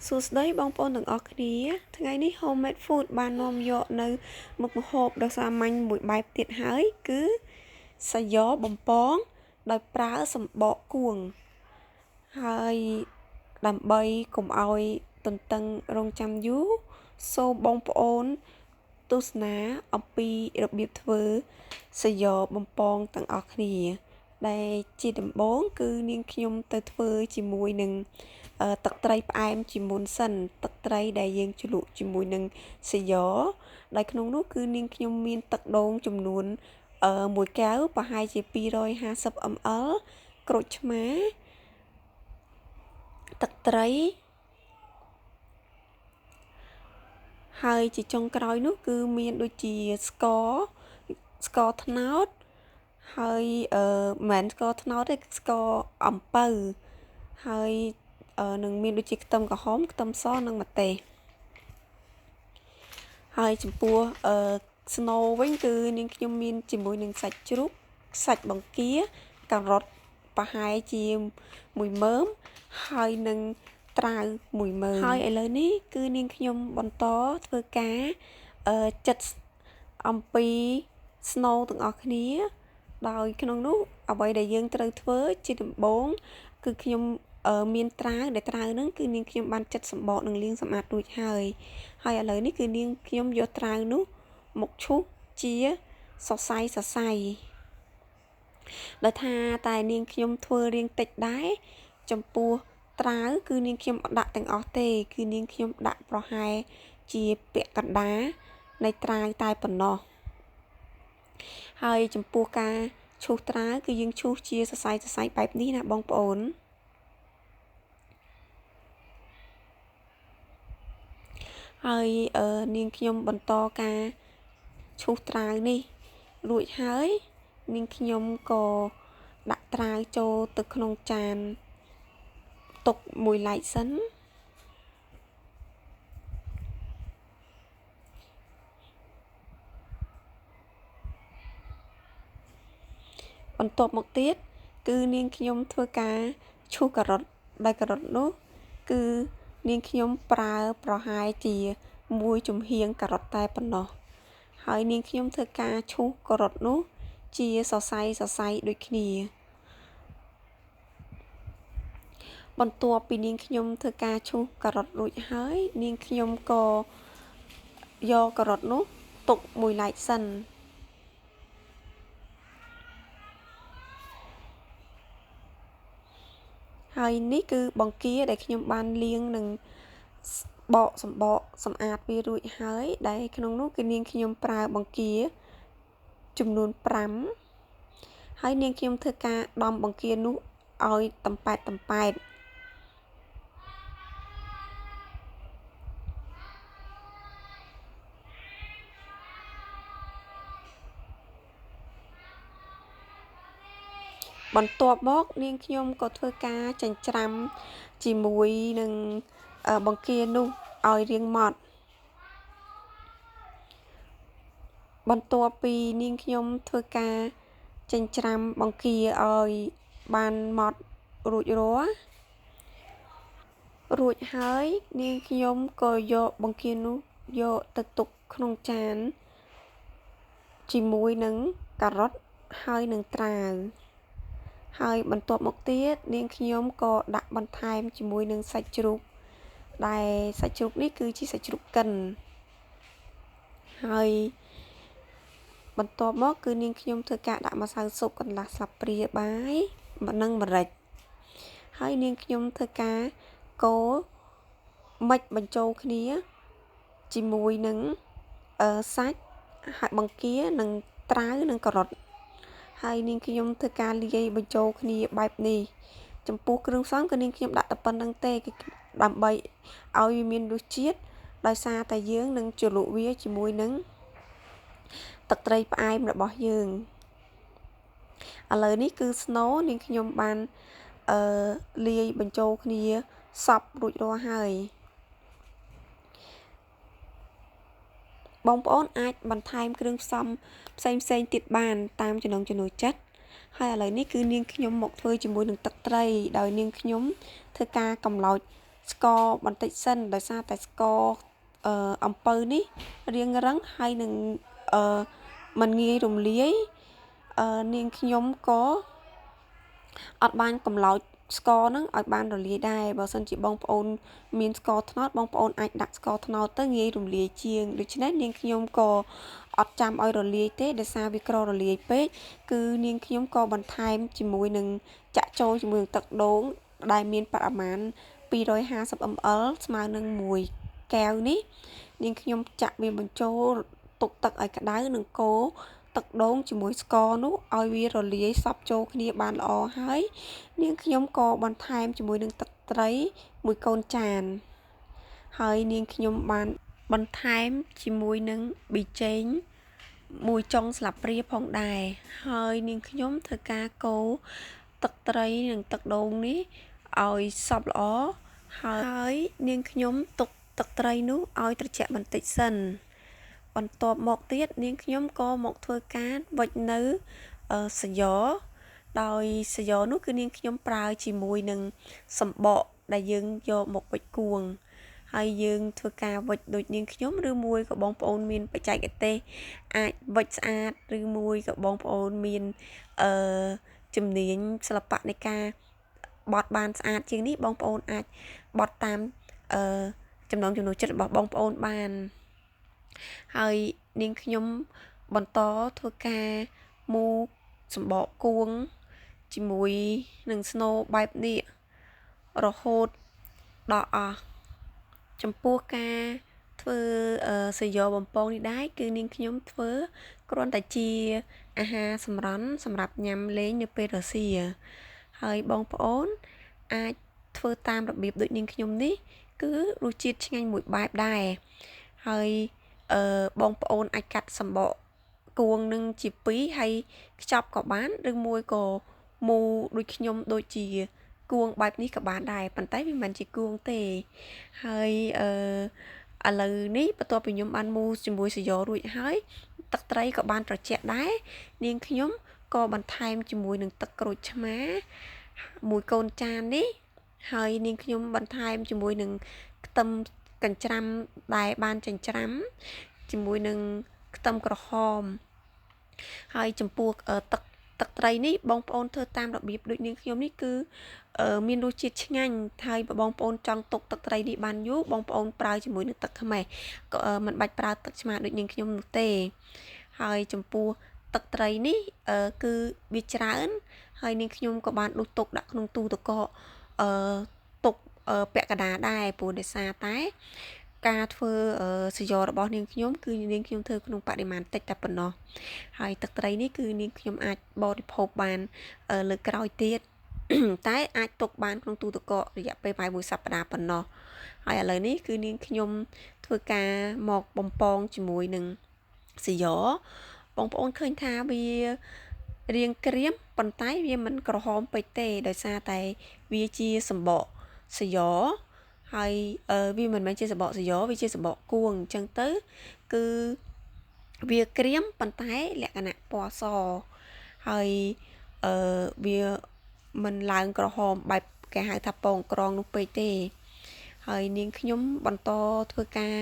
សួស្តីបងប្អូនទាំងអស់គ្នាថ្ងៃនេះ Homemade Food បាននាំយកនៅមុខម្ហូបដ៏សាមញ្ញមួយបែបទៀតហើយគឺសាយ៉បំពងដោយប្រើសំបកគួងហើយដើម្បីកុំឲ្យទន្ទឹងរង់ចាំយូរសូមបងប្អូនទស្សនាអំពីរបៀបធ្វើសាយ៉បំពងទាំងអស់គ្នាដែលជាដំបូងគឺនាងខ្ញុំទៅធ្វើជាមួយនឹងទឹកត្រីផ្អែមជាមុនសិនទឹកត្រីដែលយើងជ្រលក់ជាមួយនឹងសាយ៉ដែលក្នុងនោះគឺនាងខ្ញុំមានទឹកដូងចំនួន1 កែវប្រហែលជា250 ml ក្រូចឆ្មាទឹកត្រីហើយជាចុងក្រោយនោះគឺមានដូចជាស្ករត្នោតហើយមិនមែនស្ករត្នោតទេស្ករអំពៅហើយនឹងមានដូចជាខ្ទឹមក្រហមខ្ទឹមសនិងម្ទេសហើយចំពោះស្នូលវិញគឺនាងខ្ញុំមានជាមួយនឹងសាច់ជ្រូកសាច់បង្គាការ៉ុតប្រហែលជា1 មើមហើយនឹងត្រាវ1 មើមហើយឥឡូវនេះគឺនាងខ្ញុំបន្តធ្វើការចិតអំពីស្នូលទាំងអស់គ្នាដោយក្នុងនោះអ្វីដែលយើងត្រូវធ្វើជាដំបូងគឺខ្ញុំមានត្រាវដែលត្រាវហ្នឹងគឺនាងខ្ញុំបានចិតសម្បកនិងលាងសម្អាតរួចហើយឥឡូវនេះគឺនាងខ្ញុំយកត្រាវនោះមកឈូសជាសរសៃដោយថាតែនាងខ្ញុំធ្វើរៀងតិចដែរចំពោះត្រាវគឺនាងខ្ញុំអត់ដាក់ទាំងអស់ទេគឺនាងខ្ញុំដាក់ប្រហែលជាពាក់កណ្ដាលនៃត្រាវតែប៉ុណ្ណោះហើយចំពោះការឈូសត្រាវគឺយើងឈូសជាសរសៃបែបនេះណាបងប្អូនហើយនាងខ្ញុំបន្តការឈូសត្រាវនេះរួចហើយនាងខ្ញុំក៏ដាក់ត្រាវចូលទៅក្នុងចានទុកមួយឡែកសិនបន្ទាប់មកទៀតគឺនាងខ្ញុំធ្វើការឈូសការ៉ុតដោយការ៉ុតនោះគឺនាងខ្ញុំប្រើប្រហែលជា1 ចំហៀងការ៉ុតតែប៉ុណ្ណោះហើយនាងខ្ញុំធ្វើការឈូសការ៉ុតនោះជាសរសៃដូចគ្នាបន្ទាប់ពីនាងខ្ញុំធ្វើការឈូសការ៉ុតរួចហើយនាងខ្ញុំក៏យកការ៉ុតនោះទុកមួយឡែកសិនហើយនេះគឺបង្គាដែលខ្ញុំបានលាងនិងបកសម្បកសម្អាតវារួចហើយដែលក្នុងនោះគឺនាងខ្ញុំប្រើបង្គាចំនួន5ហើយនាងខ្ញុំធ្វើការដំបង្គានោះឲ្យតំប៉ែតបន្ទាប់មកនាងខ្ញុំក៏ធ្វើការចិញ្ច្រាំជាមួយនឹងបង្គានោះឲ្យរាងម៉ដ្ឋបន្ទាប់ពីនាងខ្ញុំធ្វើការចិញ្ច្រាំបង្គាឲ្យបានម៉ដ្ឋរួចហើយនាងខ្ញុំក៏យកបង្គានោះយកទៅទុកក្នុងចានជាមួយនឹងការ៉ុតហើយនឹងត្រាវហើយបន្ទាប់មកទៀតនាងខ្ញុំក៏ដាក់បន្ថែមជាមួយនឹងសាច់ជ្រូកដែលសាច់ជ្រូកនេះគឺជាសាច់ជ្រូកកិនហើយបន្ទាប់មកគឺនាងខ្ញុំធ្វើការដាក់ម្សៅស៊ុបកន្លះស្លាបព្រាបាយនិងម្រេចហើយនាងខ្ញុំធ្វើការកូរមិចបញ្ចូលគ្នាជាមួយនឹងសាច់ហើយបង្គានិងត្រាវនិងការ៉ុតហើយនាងខ្ញុំធ្វើការលាយបញ្ចូលគ្នាបែបនេះចំពោះគ្រឿងផ្សំគឺនាងខ្ញុំដាក់តែប៉ុណ្្នឹងទេគឺដើម្បីឲ្យវាមានរសជាតិដោយសារតែយើងនឹងជ្រលក់វាជាមួយនឹងទឹកត្រីផ្អែមរបស់យើងឥឡូវនេះគឺស្នូលនាងខ្ញុំបានលាយបញ្ចូលគ្នាសព្វរួចរាល់ហើយបងប្អូនអាចបន្ថែមគ្រឿងផ្សំផ្សេងទៀតបានតាមចំណង់ចំណូលចិត្តហើយឥឡូវនេះគឺនាងខ្ញុំមកធ្វើជាមួយនឹងទឹកត្រីដោយនាងខ្ញុំធ្វើការកំឡោច ស្ករបន្តិចសិនដោយសារតែស្ករអំពៅនេះរាងរឹងហើយនឹងมันងាយរំលាយនាងខ្ញុំក៏អត់បានកំឡោចស្ករហ្នឹងឲ្យបានរលាយដែរបើសិនជាបងប្អូនមានស្ករត្នោតបងប្អូនអាចដាក់ស្ករត្នោតទៅងាយរំលាយជាងដូច្នេះនាងខ្ញុំក៏អត់ចាំឲ្យរលាយទេដោយសារវាក្ររលាយពេកគឺនាងខ្ញុំក៏បន្ថែមជាមួយនឹងចាក់ចូលជាមួយនឹងទឹកដូងដែលមានបរិមាណ250 ml ស្មើនឹង1កែវនេះនាងខ្ញុំចាក់វាបញ្ចូលទុកទឹកឲ្យក្តៅនិងកូរទឹកដូងជាមួយស្ករនោះឲ្យវារលាយសព្វចូលគ្នាបានល្អហើយនាងខ្ញុំក៏បន្ថែមជាមួយនឹងទឹកត្រីមួយកូនចានហើយនាងខ្ញុំបានបន្ថែមជាមួយនឹងប៊ីចេងមួយចុងស្លាបព្រាផងដែរហើយនាងខ្ញុំធ្វើការកូរទឹកត្រីនិងទឹកដូងនេះឲ្យសព្វល្អហើយនាងខ្ញុំទុកទឹកត្រីនោះឲ្យត្រជាក់បន្តិចសិនបន្ទាប់មកទៀតនាងខ្ញុំក៏មកធ្វើការវេចនៅសាយ៉ដោយសាយ៉នោះគឺនាងខ្ញុំប្រើជាមួយនឹងសម្បកដែលយើងយកមកវេចគួងហើយយើងធ្វើការវេចដូចនាងខ្ញុំឬមួយក៏បងប្អូនមានបច្ចេកទេសអាចវេចស្អាតឬមួយក៏បងប្អូនមានជំនាញសិល្បៈនៃការបត់បានស្អាតជាងនេះបងប្អូនអាចបត់តាមចំណង់ចំណូលចិត្តរបស់បងប្អូនបានហើយនាងខ្ញុំបន្តធ្វើការមូរសម្បកគួងជាមួយនឹងស្នូបែបនេះរហូតដល់អស់ចំពោះការធ្វើសាយ៉បំពងនេះដែរគឺនាងខ្ញុំធ្វើគ្រាន់តែជាអាហារសម្រន់សម្រាប់ញ៉ាំលេងនៅពេលរសៀលហើយបងប្អូនអាចធ្វើតាមរបៀបដូចនាងខ្ញុំនេះគឺរសជាតិឆ្ងាញ់មួយបែបដែរហើយបងប្អូនអាចកាត់សម្បកគួងនឹងជា2ហើយខ្ចប់ក៏បានឬមួយក៏មូរដូចខ្ញុំដូចជាគួងបែបនេះក៏បានដែរប៉ុន្តែវាមិនជាគួងទេហើយឥឡូវនេះបន្ទាប់ពីខ្ញុំបានមូរជាមួយសាយ៉រួចហើយទឹកត្រីក៏បានត្រជាក់ដែរនាងខ្ញុំក៏បន្ថែមជាមួយនឹងទឹកក្រូចឆ្មាមួយកូនចាននេះហើយនាងខ្ញុំបន្ថែមជាមួយនឹងខ្ទឹមកញ្ច្រាំដែលបានចិញ្ច្រាំជាមួយនឹងខ្ទឹមក្រហមហើយចំពោះទឹកត្រីនេះបងប្អូនធ្វើតាមរបៀបដូចនាងខ្ញុំនេះគឺមានរសជាតិឆ្ងាញ់ហើយបើបងប្អូនចង់ទុកទឹកត្រីនេះបានយូរបងប្អូនប្រើជាមួយនឹងទឹកខ្មេះក៏មិនបាច់ប្រើទឹកឆ្មាដូចនាងខ្ញុំនោះទេហើយចំពោះទឹកត្រីនេះគឺវាច្រើនហើយនាងខ្ញុំក៏បានដុសទុកដាក់ក្នុងទូទឹកកកទុកពាក់កណ្ដាលដែរព្រោះដោយសារតែការធ្វើសាយ៉របស់នាងខ្ញុំគឺនាងខ្ញុំធ្វើក្នុងបរិមាណតិចតែប៉ុណ្ណោះហើយទឹកត្រីនេះគឺនាងខ្ញុំអាចបរិភោគបានលើកក្រោយទៀតតែអាចទុកបានក្នុងទូទឹកកករយៈពេលប្រហែល1សប្តាហ៍ប៉ុណ្ណោះហើយឥឡូវនេះគឺនាងខ្ញុំធ្វើការមកបំពងជាមួយនឹងសាយ៉បងប្អូនឃើញថាវារាងក្រៀមប៉ុន្តែវាមិនក្រហមពេកទេដោយសារតែវាជាសម្បកសាយ៉ហើយវាមិនមែនជាសម្បកសាយ៉វាជាសម្បកគួងអញ្ចឹងទៅគឺវាក្រៀមប៉ុន្តែលក្ខណៈពណ៌សហើយវាមិនឡើងក្រហមបែបគេហៅថាពងក្រងនោះពេកទេហើយនាងខ្ញុំបន្តធ្វើការ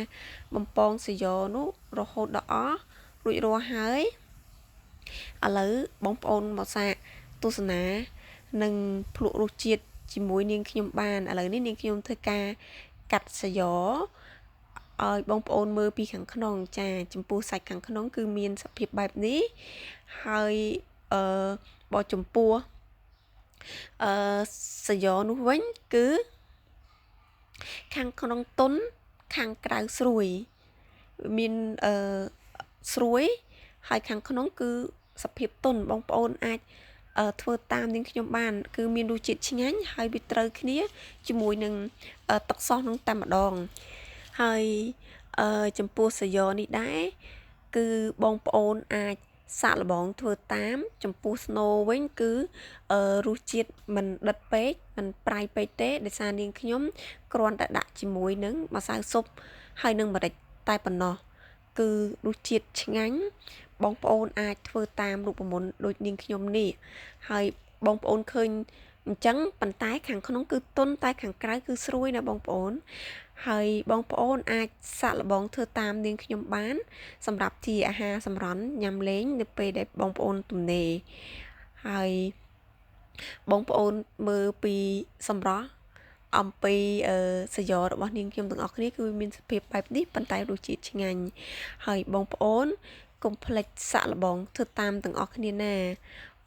បំពងសាយ៉នោះរហូតដល់អស់រួចរាល់ហើយឥឡូវបងប្អូនមកសាកទស្សនានិងភ្លក់រសជាតិជាមួយនាងខ្ញុំបានឥឡូវនេះនាងខ្ញុំធ្វើការកាត់សាយ៉ឲ្យបងប្អូនមើលពីខាងក្នុងចាចំពោះសាច់ខាងក្នុងគឺមានសភាពបែបនេះហើយបើចំពោះសាយ៉នោះវិញគឺខាងក្នុងទន់ខាងក្រៅស្រួយមានស្រួយហើយខាងក្នុងគឺសភាពទន់បងប្អូនអាចធ្វើតាមនាងខ្ញុំបានគឺមានរសជាតិឆ្ងាញ់ហើយវាត្រូវគ្នាជាមួយនឹងទឹកសោះនឹងតែម្ដងហើយចំពោះសាយ៉នេះដែរគឺបងប្អូនអាចសាកល្បងធ្វើតាមចំពោះស្នូវិញគឺរសជាតិមិនដិតពេកមិនប្រៃពេកទេដោយសារនាងខ្ញុំគ្រាន់តែដាក់ជាមួយនឹងម្សៅស៊ុបហើយនឹងម្រេចតែប៉ុណ្ណោះគឺរសជាតិឆ្ងាញ់បងប្អូនអាចធ្វើតាមរូបមន្តដូចនាងខ្ញុំនេះហើយបងប្អូនឃើញ អញ្ចឹងប៉ុន្តែខាងក្នុងគឺទន់តែខាងក្រៅគឺស្រួយណាបងប្អូនហើយបងប្អូនអាចសាកល្បងធ្វើតាមនាងខ្ញុំបានសម្រាប់ជាអាហារសម្រន់ញ៉ាំលេងនៅពេលដែលបងប្អូនទំនេរហើយបងប្អូនមើលពីសម្រស់អំពីសាយ៉របស់នាងខ្ញុំទាំងអស់គ្នាគឺមានសភាពបែបនេះប៉ុន្តែរសជាតិឆ្ងាញ់ហើយបងប្អូនកុំភ្លេចសាកល្បងធ្វើតាមទាំងអស់គ្នាណា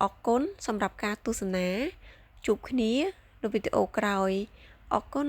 អរគុណសម្រាប់ការទស្សនាជួបគ្នានៅវីដេអូក្រោយអរគុណ